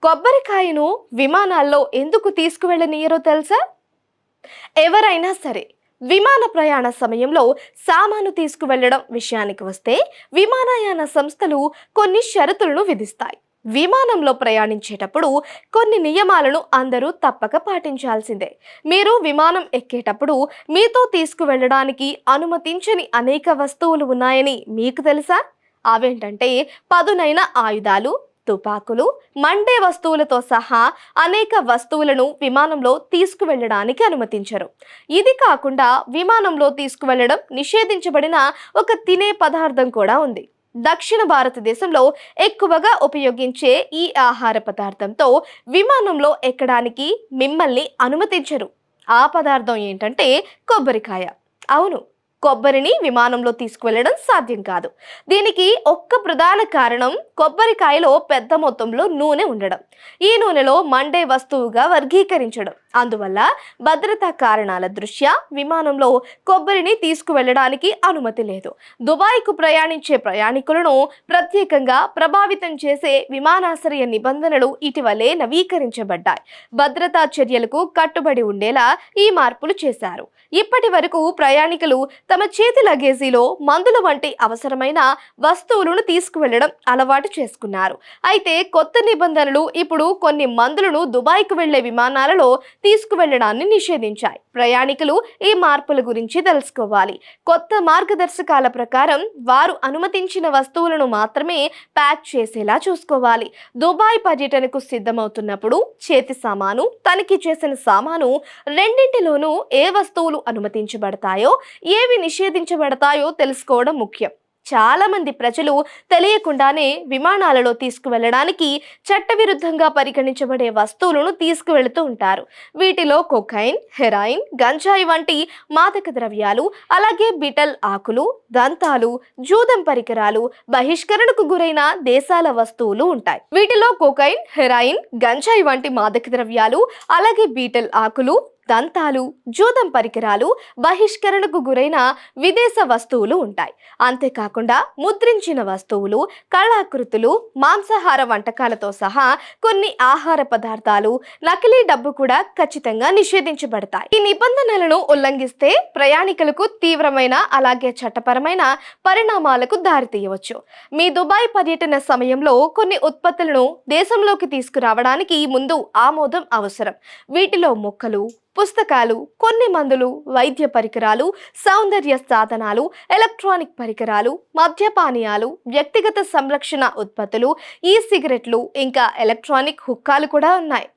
కొబ్బరికాయను విమానాల్లో ఎందుకు తీసుకువెళ్ళనీయరో తెలుసా? ఎవరైనా సరే విమాన ప్రయాణ సమయంలో సామాను తీసుకువెళ్ళడం విషయానికి వస్తే విమానయాన సంస్థలు కొన్ని షరతులను విధిస్తాయి. విమానంలో ప్రయాణించేటప్పుడు కొన్ని నియమాలను అందరూ తప్పక పాటించాల్సిందే. మీరు విమానం ఎక్కేటప్పుడు మీతో తీసుకువెళ్ళడానికి అనుమతించని అనేక వస్తువులు ఉన్నాయని మీకు తెలుసా? అవేంటంటే పదునైన ఆయుధాలు, తుపాకులు, మండే వస్తువులతో సహా అనేక వస్తువులను విమానంలో తీసుకువెళ్ళడానికి అనుమతించరు. ఇది కాకుండా విమానంలో తీసుకువెళ్ళడం నిషేధించబడిన ఒక తినే పదార్థం కూడా ఉంది. దక్షిణ భారతదేశంలో ఎక్కువగా ఉపయోగించే ఈ ఆహార పదార్థంతో విమానంలో ఎక్కడానికి మిమ్మల్ని అనుమతించరు. ఆ పదార్థం ఏంటంటే కొబ్బరికాయ. అవును, కొబ్బరిని విమానంలో తీసుకువెళ్ళడం సాధ్యం కాదు. దీనికి ఒక్క ప్రధాన కారణం కొబ్బరికాయలో పెద్ద మొత్తంలో నూనె ఉండడం, ఈ నూనెలో మండే వస్తువుగా వర్గీకరించడం. అందువల్ల భద్రతా కారణాల దృష్ట్యా విమానంలో కొబ్బరిని తీసుకువెళ్ళడానికి అనుమతి లేదు. దుబాయ్కు ప్రయాణించే ప్రయాణికులను ప్రత్యేకంగా ప్రభావితం చేసే విమానాశ్రయ నిబంధనలు ఇటీవలే నవీకరించబడ్డాయి. భద్రతా చర్యలకు కట్టుబడి ఉండేలా ఈ మార్పులు చేశారు. ఇప్పటి వరకు ప్రయాణికులు తమ చేతి లగేజీలో మందుల వంటి అవసరమైన వస్తువులను తీసుకువెళ్లడం అలవాటు చేసుకున్నారు. అయితే కొత్త నిబంధనలు ఇప్పుడు కొన్ని మందులను దుబాయ్కు వెళ్లే విమానాలలో తీసుకువెళ్లడాన్ని నిషేధించాయి. ప్రయాణికులు ఈ మార్పుల గురించి తెలుసుకోవాలి. కొత్త మార్గదర్శకాల ప్రకారం వారు అనుమతించిన వస్తువులను మాత్రమే ప్యాక్ చేసేలా చూసుకోవాలి. దుబాయ్ పర్యటనకు సిద్ధమవుతున్నప్పుడు చేతి సామాను, తనిఖీ చేసిన సామాను రెండింటిలోనూ ఏ వస్తువులు అనుమతించబడతాయో, ఏవి నిషేధించబడతాయో తెలుసుకోవడం ముఖ్యం. చాలా మంది ప్రజలు తెలియకుండానే విమానాలలో తీసుకువెళ్ళడానికి చట్టవిరుద్ధంగా పరిగణించబడే వస్తువులను తీసుకువెళుతూ ఉంటారు. వీటిలో కొకైన్, హెరాయిన్, గంజాయి వంటి మాదక ద్రవ్యాలు, అలాగే బిటల్ ఆకులు, దంతాలు, జూదం పరికరాలు, బహిష్కరణకు గురైన దేశాల వస్తువులు ఉంటాయి. వీటిలో కొకైన్, హెరాయిన్, గంజాయి వంటి మాదక ద్రవ్యాలు, అలాగే బీటల్ ఆకులు, దంతాలు, జూదం పరికరాలు, బహిష్కరణకు గురైన విదేశ వస్తువులు ఉంటాయి. అంతేకాకుండా ముద్రించిన వస్తువులు, కళాకృతులు, మాంసాహార వంటకాలతో సహా కొన్ని ఆహార పదార్థాలు, నకిలీ డబ్బు కూడా ఖచ్చితంగా నిషేధించబడతాయి. ఈ నిబంధనలను ఉల్లంఘిస్తే ప్రయాణికులకు తీవ్రమైన అలాగే చట్టపరమైన పరిణామాలకు దారితీయవచ్చు. మీ దుబాయ్ పర్యటన సమయంలో కొన్ని ఉత్పత్తులను దేశంలోకి తీసుకురావడానికి ముందు ఆమోదం అవసరం. వీటిలో మొక్కలు, పుస్తకాలు, కొన్ని మందులు, వైద్య పరికరాలు, సౌందర్య సాధనాలు, ఎలక్ట్రానిక్ పరికరాలు, మద్యపానీయాలు, వ్యక్తిగత సంరక్షణ ఉత్పత్తులు, ఈ సిగరెట్లు, ఇంకా ఎలక్ట్రానిక్ హుక్కాలు కూడా ఉన్నాయి.